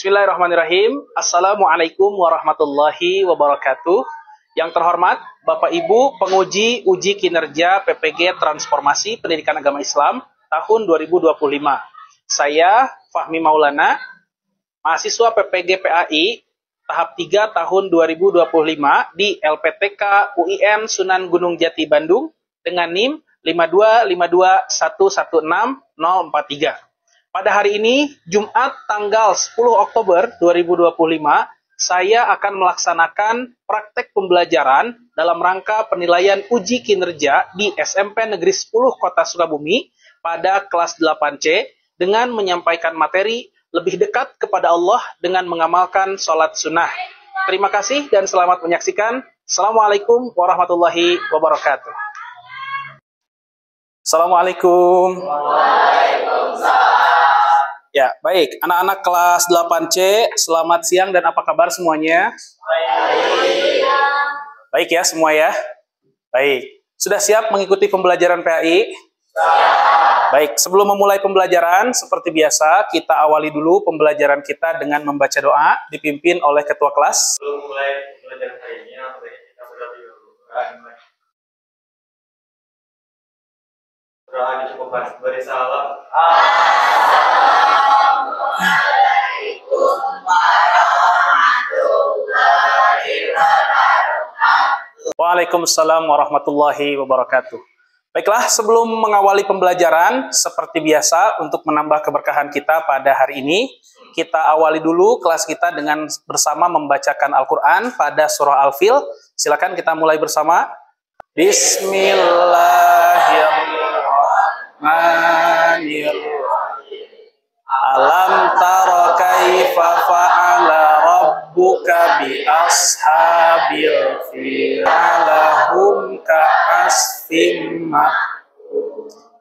Bismillahirrahmanirrahim. Assalamualaikum warahmatullahi wabarakatuh. Yang terhormat Bapak Ibu penguji uji kinerja PPG Transformasi Pendidikan Agama Islam tahun 2025. Saya Fahmi Maulana, mahasiswa PPG PAI tahap 3 tahun 2025 di LPTK UIN Sunan Gunung Jati Bandung dengan NIM 525211643. Pada hari ini, Jumat tanggal 10 Oktober 2025, saya akan melaksanakan praktek pembelajaran dalam rangka penilaian uji kinerja di SMP Negeri 10 Kota Sukabumi pada kelas 8C dengan menyampaikan materi lebih dekat kepada Allah dengan mengamalkan sholat sunnah. Terima kasih dan selamat menyaksikan. Assalamualaikum warahmatullahi wabarakatuh. Assalamualaikum. Waalaikumsalam. Ya, baik. Anak-anak kelas 8C, selamat siang dan apa kabar semuanya? Baik. Baik ya semua ya? Baik. Sudah siap mengikuti pembelajaran PAI? Siap. Baik, sebelum memulai pembelajaran, seperti biasa, kita awali dulu pembelajaran kita dengan membaca doa, dipimpin oleh ketua kelas. Sebelum mulai pembelajaran hari ini, kita berdoa dulu. Doa dicukupkan beri salam. Assalamualaikum warahmatullahi wabarakatuh. Waalaikumsalam warahmatullahi wabarakatuh. Baiklah, sebelum mengawali pembelajaran, seperti biasa untuk menambah keberkahan kita pada hari ini, kita awali dulu kelas kita dengan bersama membacakan Al-Quran pada surah Al-Fil. Silakan kita mulai bersama. Bismillahirrahmanirrahim. Alam tara kaifa fa'ala rabbuka bi ashabil fil alahum ka'asfim.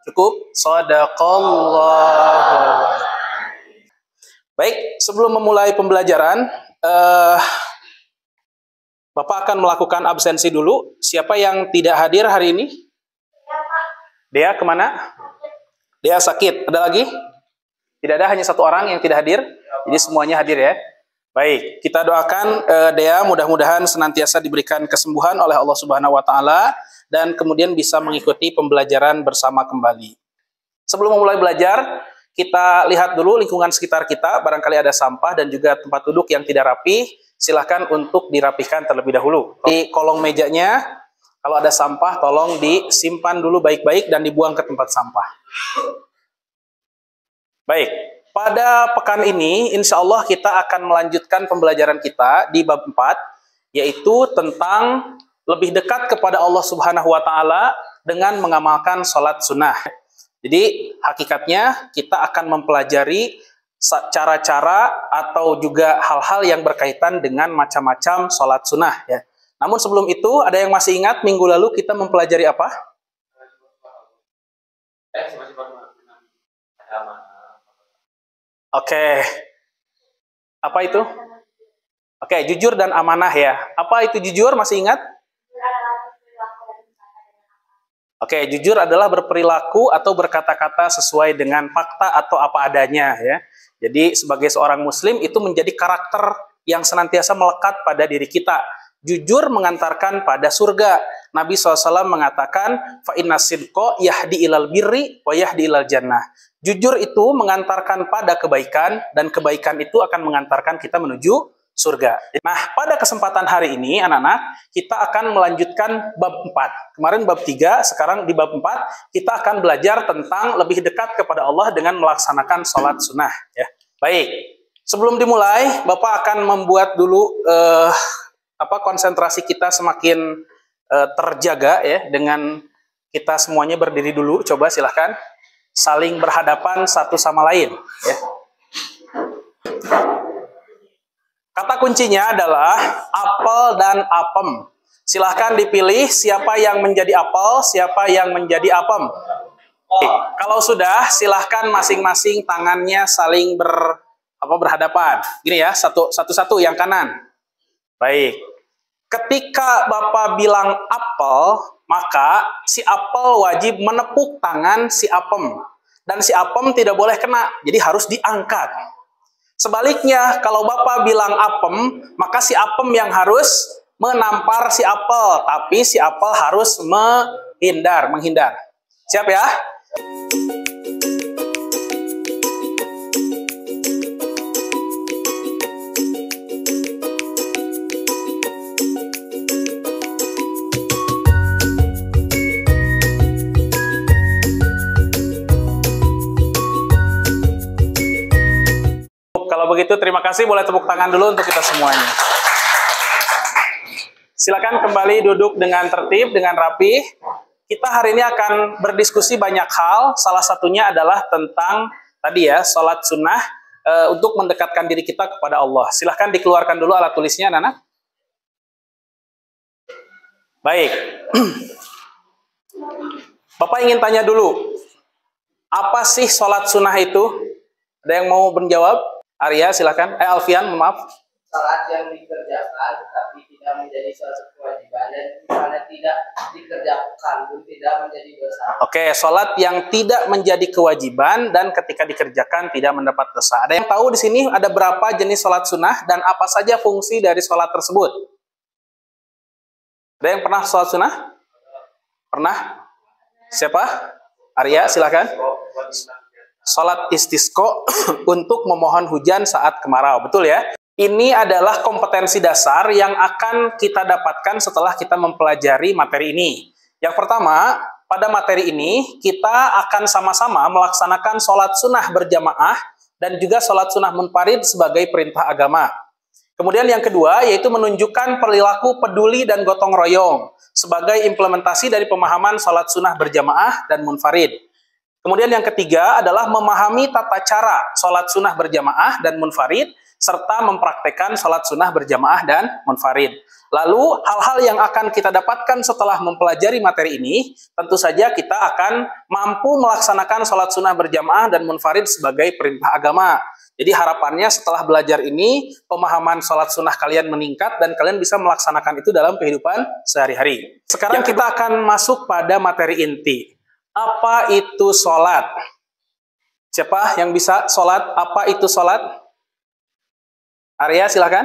Cukup. Shadaqallahu. Baik, sebelum memulai pembelajaran, Bapak akan melakukan absensi dulu. Siapa yang tidak hadir hari ini? Dia kemana? Dia sakit. Ada lagi? Tidak ada, hanya satu orang yang tidak hadir. Jadi semuanya hadir ya. Baik, kita doakan Dea mudah-mudahan senantiasa diberikan kesembuhan oleh Allah Subhanahu wa taala dan kemudian bisa mengikuti pembelajaran bersama kembali. Sebelum memulai belajar, kita lihat dulu lingkungan sekitar kita, barangkali ada sampah dan juga tempat duduk yang tidak rapi, silahkan untuk dirapikan terlebih dahulu. Di kolong mejanya, kalau ada sampah tolong disimpan dulu baik-baik dan dibuang ke tempat sampah. Baik, pada pekan ini insya Allah kita akan melanjutkan pembelajaran kita di bab 4, yaitu tentang lebih dekat kepada Allah Subhanahu wa taala dengan mengamalkan sholat sunnah. Jadi hakikatnya kita akan mempelajari cara-cara atau juga hal-hal yang berkaitan dengan macam-macam sholat sunnah ya. Namun sebelum itu, ada yang masih ingat minggu lalu kita mempelajari apa? Oke. Apa itu? Oke, jujur dan amanah ya. Apa itu jujur? Masih ingat? Oke, jujur adalah berperilaku atau berkata-kata sesuai dengan fakta atau apa adanya ya. Jadi sebagai seorang muslim itu menjadi karakter yang senantiasa melekat pada diri kita. Jujur mengantarkan pada surga. Nabi SAW mengatakan, fa inna sidqa yahdi ilal birri wa yahdi ilal jannah. Jujur itu mengantarkan pada kebaikan dan kebaikan itu akan mengantarkan kita menuju surga. Nah, pada kesempatan hari ini anak-anak, kita akan melanjutkan bab 4. Kemarin bab 3, sekarang di bab 4 kita akan belajar tentang lebih dekat kepada Allah dengan melaksanakan sholat sunnah ya. Baik, sebelum dimulai, Bapak akan membuat dulu konsentrasi kita semakin terjaga ya, dengan kita semuanya berdiri dulu. Coba silahkan saling berhadapan satu sama lain ya. Kata kuncinya adalah apel dan apem. Silahkan dipilih siapa yang menjadi apel, siapa yang menjadi apem. Oke. Kalau sudah, silahkan masing-masing tangannya saling berhadapan. Gini ya, satu-satu yang kanan. Baik. Ketika Bapak bilang apel, maka si apel wajib menepuk tangan si apem. Dan si apem tidak boleh kena, jadi harus diangkat. Sebaliknya, kalau Bapak bilang apem, maka si apem yang harus menampar si apel, tapi si apel harus menghindar. Siap ya? Kalau begitu terima kasih, boleh tepuk tangan dulu untuk kita semuanya. Silakan kembali duduk dengan tertib, dengan rapi. Kita hari ini akan berdiskusi banyak hal, salah satunya adalah tentang tadi ya, sholat sunnah untuk mendekatkan diri kita kepada Allah. Silahkan dikeluarkan dulu alat tulisnya, anak-anak. Baik. Bapak ingin tanya dulu, apa sih sholat sunnah itu? Ada yang mau menjawab? Arya, silakan. Alfian, maaf. Salat yang dikerjakan tetapi tidak menjadi suatu kewajiban, dan misalnya tidak dikerjakan pun tidak menjadi dosa. Oke, sholat yang tidak menjadi kewajiban dan ketika dikerjakan tidak mendapat dosa. Ada yang tahu di sini ada berapa jenis sholat sunnah dan apa saja fungsi dari sholat tersebut? Ada yang pernah sholat sunnah? Pernah? Siapa? Arya, silakan. Sholat istisqo untuk memohon hujan saat kemarau, betul ya? Ini adalah kompetensi dasar yang akan kita dapatkan setelah kita mempelajari materi ini. Yang pertama, pada materi ini kita akan sama-sama melaksanakan sholat sunnah berjamaah dan juga sholat sunnah munfarid sebagai perintah agama. Kemudian yang kedua yaitu menunjukkan perilaku peduli dan gotong royong sebagai implementasi dari pemahaman sholat sunnah berjamaah dan munfarid. Kemudian yang ketiga adalah memahami tata cara sholat sunnah berjamaah dan munfarid, serta mempraktekkan sholat sunnah berjamaah dan munfarid. Lalu hal-hal yang akan kita dapatkan setelah mempelajari materi ini, tentu saja kita akan mampu melaksanakan sholat sunnah berjamaah dan munfarid sebagai perintah agama. Jadi harapannya setelah belajar ini, pemahaman sholat sunnah kalian meningkat dan kalian bisa melaksanakan itu dalam kehidupan sehari-hari. Sekarang kita akan masuk pada materi inti. Apa itu sholat? Siapa yang bisa sholat? Apa itu sholat? Arya, silakan.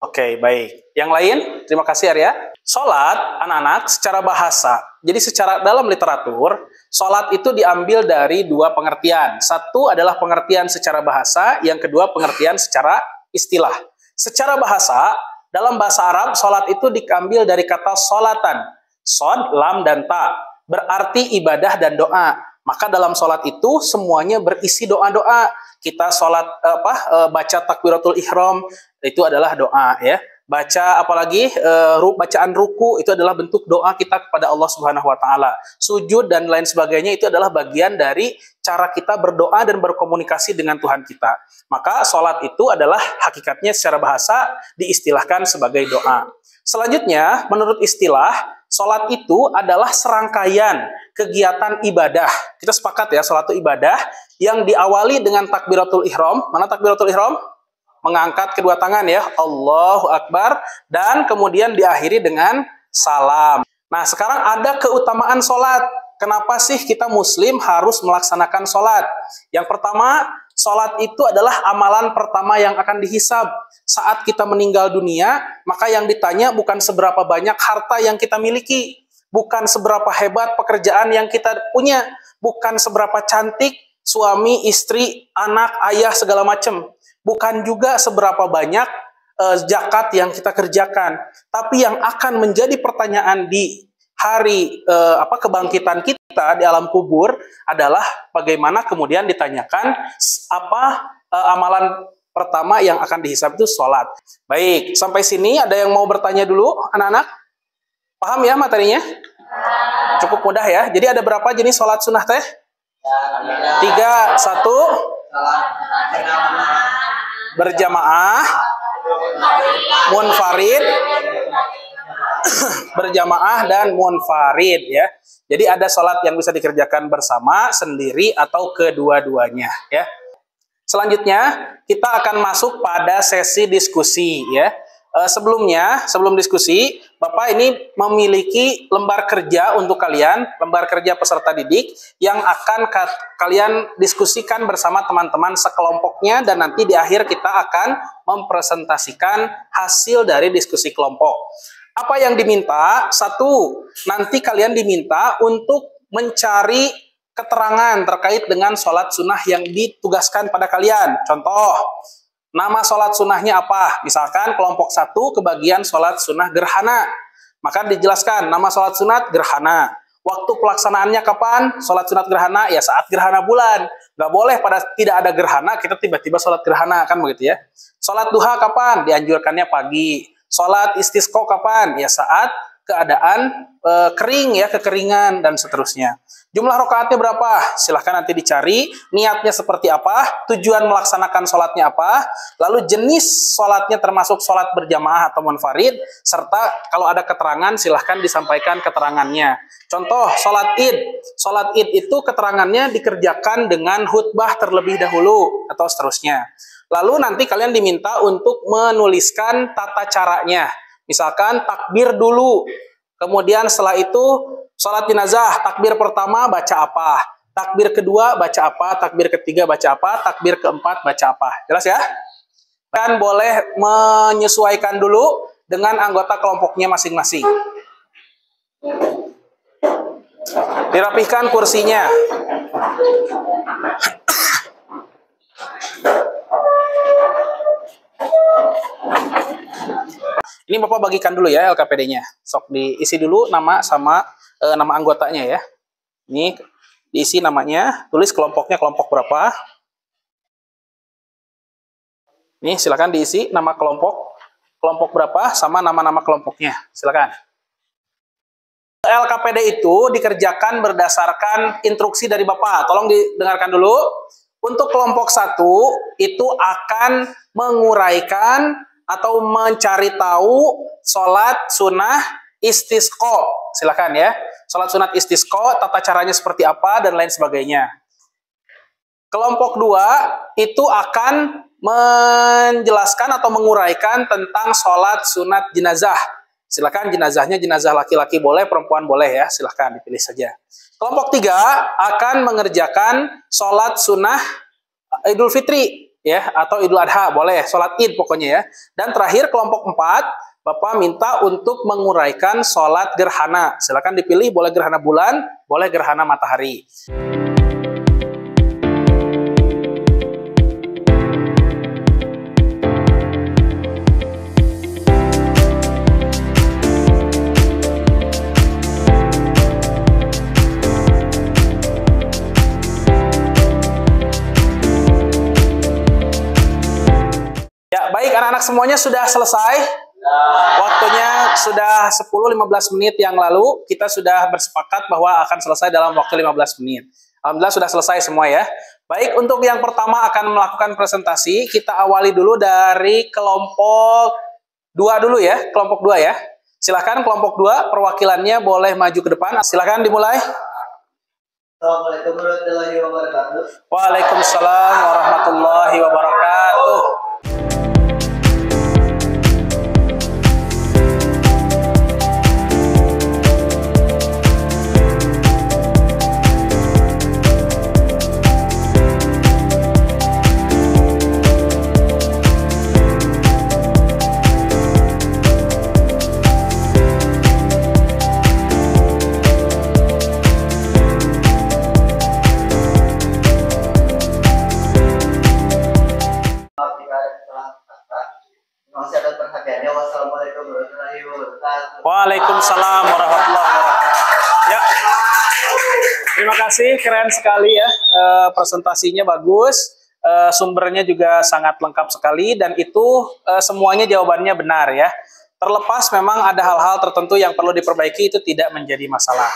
Oke, baik. Yang lain? Terima kasih, Arya. Sholat, anak-anak, secara bahasa. Jadi secara dalam literatur, sholat itu diambil dari dua pengertian. Satu adalah pengertian secara bahasa, yang kedua pengertian secara istilah. Secara bahasa, dalam bahasa Arab, sholat itu diambil dari kata sholatan. Shod, lam, dan ta. Berarti ibadah dan doa. Maka dalam sholat itu semuanya berisi doa-doa. Kita sholat baca takbiratul ihram, itu adalah doa ya. Baca apalagi bacaan ruku itu adalah bentuk doa kita kepada Allah Subhanahu wa taala. Sujud dan lain sebagainya itu adalah bagian dari cara kita berdoa dan berkomunikasi dengan Tuhan kita. Maka sholat itu adalah hakikatnya secara bahasa diistilahkan sebagai doa. Selanjutnya, menurut istilah, sholat itu adalah serangkaian kegiatan ibadah. Kita sepakat ya, sholat itu ibadah yang diawali dengan takbiratul ihram. Mana takbiratul ihram? Mengangkat kedua tangan ya, Allahu Akbar, dan kemudian diakhiri dengan salam. Nah, sekarang ada keutamaan sholat. Kenapa sih kita muslim harus melaksanakan sholat? Yang pertama, sholat itu adalah amalan pertama yang akan dihisab. Saat kita meninggal dunia, maka yang ditanya bukan seberapa banyak harta yang kita miliki, bukan seberapa hebat pekerjaan yang kita punya, bukan seberapa cantik suami, istri, anak, ayah, segala macam. Bukan juga seberapa banyak zakat yang kita kerjakan, tapi yang akan menjadi pertanyaan di hari kebangkitan kita di alam kubur adalah bagaimana kemudian ditanyakan apa amalan pertama yang akan dihisab itu sholat. Baik, sampai sini ada yang mau bertanya dulu, anak-anak? Paham ya materinya? Cukup mudah ya. Jadi ada berapa jenis sholat sunnah teh? 3, 1. Berjamaah, munfarid, berjamaah dan munfarid ya. Jadi ada sholat yang bisa dikerjakan bersama, sendiri atau kedua-duanya ya. Selanjutnya, kita akan masuk pada sesi diskusi ya. Sebelum diskusi, Bapak ini memiliki lembar kerja untuk kalian, lembar kerja peserta didik yang akan kalian diskusikan bersama teman-teman sekelompoknya, dan nanti di akhir kita akan mempresentasikan hasil dari diskusi kelompok. Apa yang diminta? Satu, nanti kalian diminta untuk mencari keterangan terkait dengan sholat sunnah yang ditugaskan pada kalian. Contoh, nama sholat sunnahnya apa? Misalkan kelompok 1 kebagian sholat sunnah gerhana. Maka dijelaskan nama sholat sunat gerhana. Waktu pelaksanaannya kapan? Sholat sunat gerhana ya saat gerhana bulan. Gak boleh pada tidak ada gerhana kita tiba-tiba sholat gerhana, kan begitu ya. Sholat duha kapan? Dianjurkannya pagi. Sholat istisqa kapan? Ya saat keadaan kering ya, kekeringan dan seterusnya. Jumlah rakaatnya berapa? Silahkan nanti dicari. Niatnya seperti apa? Tujuan melaksanakan sholatnya apa? Lalu jenis sholatnya termasuk sholat berjamaah atau munfarid. Serta kalau ada keterangan silahkan disampaikan keterangannya. Contoh sholat id. Sholat id itu keterangannya dikerjakan dengan khutbah terlebih dahulu atau seterusnya. Lalu nanti kalian diminta untuk menuliskan tata caranya. Misalkan takbir dulu. Kemudian setelah itu sholat jenazah, takbir pertama baca apa, takbir kedua baca apa, takbir ketiga baca apa, takbir keempat baca apa. Jelas ya? Dan boleh menyesuaikan dulu dengan anggota kelompoknya masing-masing. Dirapihkan kursinya. Ini Bapak bagikan dulu ya LKPD-nya. Sok diisi dulu nama sama nama anggotanya ya. Ini diisi namanya, tulis kelompoknya kelompok berapa. Ini silakan diisi nama kelompok berapa sama nama-nama kelompoknya. Silakan. LKPD itu dikerjakan berdasarkan instruksi dari Bapak. Tolong didengarkan dulu. Untuk kelompok 1 itu akan menguraikan atau mencari tahu sholat sunnah istisqa. Silakan ya. Sholat sunat istisqa, tata caranya seperti apa dan lain sebagainya. Kelompok 2 itu akan menjelaskan atau menguraikan tentang sholat sunat jenazah. Silakan jenazahnya jenazah laki-laki boleh, perempuan boleh ya. Silakan dipilih saja. Kelompok 3 akan mengerjakan sholat sunnah Idul Fitri ya, atau Idul Adha, boleh sholat id pokoknya ya. Dan terakhir kelompok 4 Bapak minta untuk menguraikan sholat gerhana. Silakan dipilih, boleh gerhana bulan, boleh gerhana matahari. Ya, baik anak-anak semuanya sudah selesai. Waktunya sudah 10-15 menit yang lalu kita sudah bersepakat bahwa akan selesai dalam waktu 15 menit. Alhamdulillah sudah selesai semua ya. Baik, untuk yang pertama akan melakukan presentasi, kita awali dulu dari kelompok 2 dulu ya, kelompok 2 ya. Silahkan kelompok 2 perwakilannya boleh maju ke depan. Silahkan dimulai. Assalamualaikum warahmatullahi wabarakatuh. Waalaikumsalam warahmatullahi wabarakatuh. Waalaikumsalam warahmatullahi wabarakatuh. Ya, terima kasih, keren sekali ya, presentasinya bagus, sumbernya juga sangat lengkap sekali, dan itu semuanya jawabannya benar ya. Terlepas memang ada hal-hal tertentu yang perlu diperbaiki, itu tidak menjadi masalah.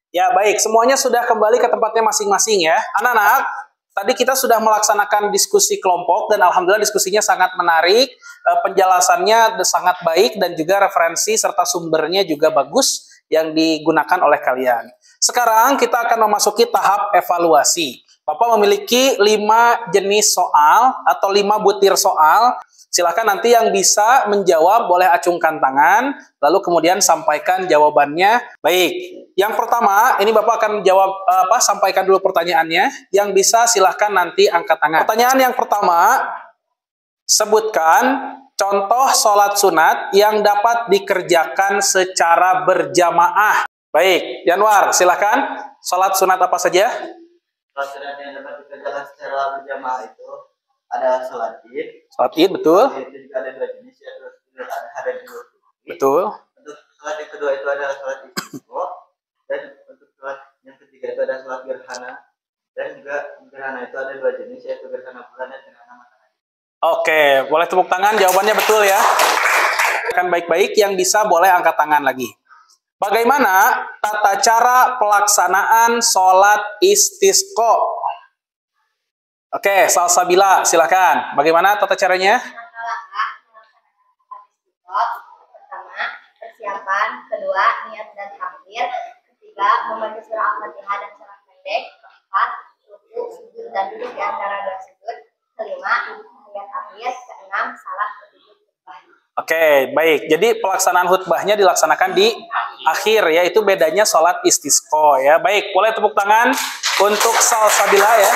Ya baik, semuanya sudah kembali ke tempatnya masing-masing ya. Anak-anak, tadi kita sudah melaksanakan diskusi kelompok dan alhamdulillah diskusinya sangat menarik, penjelasannya sangat baik dan juga referensi serta sumbernya juga bagus yang digunakan oleh kalian. Sekarang kita akan memasuki tahap evaluasi. Bapak memiliki 5 jenis soal atau 5 butir soal. Silakan nanti yang bisa menjawab boleh acungkan tangan, lalu kemudian sampaikan jawabannya. Baik, yang pertama, ini Bapak akan jawab sampaikan dulu pertanyaannya. Yang bisa silahkan nanti angkat tangan. Pertanyaan yang pertama, sebutkan contoh sholat sunat yang dapat dikerjakan secara berjamaah. Baik, Yanwar, silahkan. Sholat sunat apa saja? Sholat sunat yang dapat dikerjakan secara berjamaah itu ada sholat id. Sholat id, betul. Itu juga ada 2 jenis, yaitu ada dua. Betul. Untuk sholat yang kedua itu ada sholat istisqa, dan untuk sholat yang ketiga itu ada sholat gerhana, dan juga gerhana itu ada 2 jenis, yaitu gerhana bulan dan gerhana matahari. Oke, boleh tepuk tangan, jawabannya betul ya. Akan baik-baik, yang bisa boleh angkat tangan lagi. Bagaimana tata cara pelaksanaan sholat istisqa? Oke, Salsabila, silakan. Bagaimana tata caranya? Pertama, persiapan. Kedua, niat dan takbir. Ketiga, membaca surah Al-Fatihah dan surah pendek. Keempat, ruku, sujud dan duduk di antara 2 sujud. Kelima, tahiyat akhir. Keenam, salat. Ketujuh, khutbah. Oke, baik. Jadi pelaksanaan khutbahnya dilaksanakan di akhir, ya. Itu bedanya sholat istisqa, ya. Baik, boleh tepuk tangan untuk Salsabila, ya.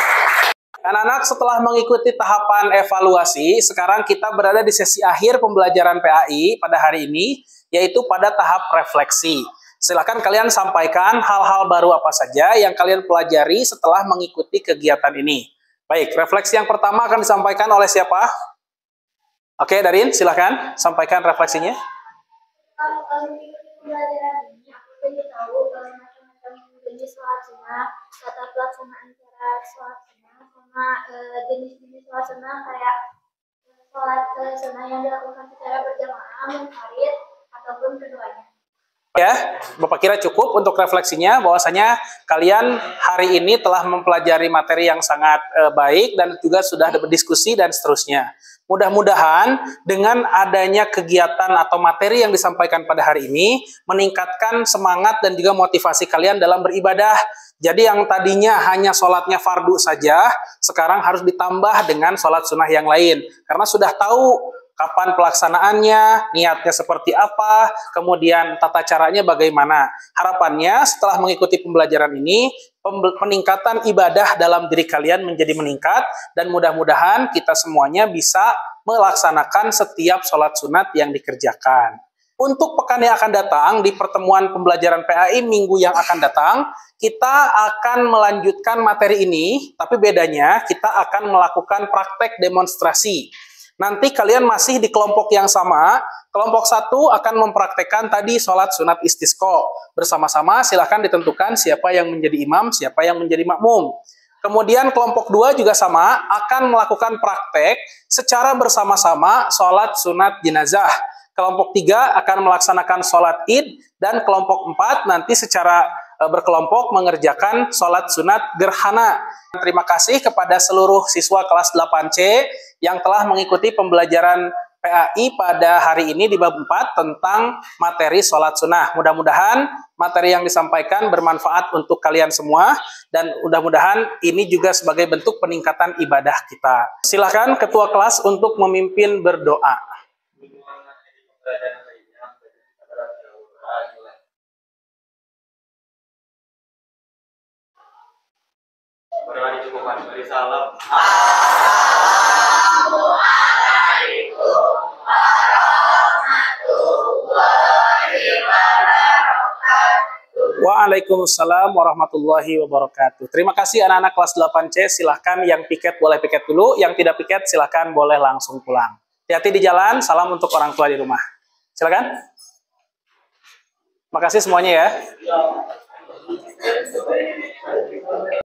Anak-anak, setelah mengikuti tahapan evaluasi, sekarang kita berada di sesi akhir pembelajaran PAI pada hari ini, yaitu pada tahap refleksi. Silakan kalian sampaikan hal-hal baru apa saja yang kalian pelajari setelah mengikuti kegiatan ini. Baik, refleksi yang pertama akan disampaikan oleh siapa? Oke, Darin, silakan sampaikan refleksinya. Kalau pembelajaran ini, aku ingin tahu macam-macam jenis sholat sunnah, tata pelaksanaan cara sholat sunnah, sama jenis-jenis sholat sunnah kayak sholat sunnah yang dilakukan secara berjamaah, munfarid, ataupun keduanya. Ya, Bapak kira cukup untuk refleksinya, bahwasanya kalian hari ini telah mempelajari materi yang sangat baik dan juga sudah berdiskusi dan seterusnya. Mudah-mudahan dengan adanya kegiatan atau materi yang disampaikan pada hari ini meningkatkan semangat dan juga motivasi kalian dalam beribadah. Jadi yang tadinya hanya sholatnya fardu saja, sekarang harus ditambah dengan sholat sunnah yang lain. Karena sudah tahu kapan pelaksanaannya, niatnya seperti apa, kemudian tata caranya bagaimana. Harapannya setelah mengikuti pembelajaran ini, peningkatan ibadah dalam diri kalian menjadi meningkat, dan mudah-mudahan kita semuanya bisa melaksanakan setiap sholat sunat yang dikerjakan. Untuk pekan yang akan datang, di pertemuan pembelajaran PAI minggu yang akan datang, kita akan melanjutkan materi ini, tapi bedanya kita akan melakukan praktek demonstrasi. Nanti kalian masih di kelompok yang sama. Kelompok 1 akan mempraktekkan tadi sholat sunat istisqa. Bersama-sama silahkan ditentukan siapa yang menjadi imam, siapa yang menjadi makmum. Kemudian kelompok 2 juga sama, akan melakukan praktek secara bersama-sama sholat sunat jenazah. Kelompok 3 akan melaksanakan sholat id, dan kelompok 4 nanti secara berkelompok mengerjakan sholat sunat gerhana. Terima kasih kepada seluruh siswa kelas 8C yang telah mengikuti pembelajaran PAI pada hari ini di bab 4 tentang materi sholat sunnah. Mudah-mudahan materi yang disampaikan bermanfaat untuk kalian semua, dan mudah-mudahan ini juga sebagai bentuk peningkatan ibadah kita. Silakan ketua kelas untuk memimpin berdoa. Berdoa dicukupkan, beri salam. Waalaikumsalam warahmatullahi wabarakatuh. Terima kasih anak-anak kelas 8C. Silahkan yang piket boleh piket dulu, yang tidak piket silahkan boleh langsung pulang. Hati-hati di jalan, salam untuk orang tua di rumah. Silakan. Makasih semuanya ya.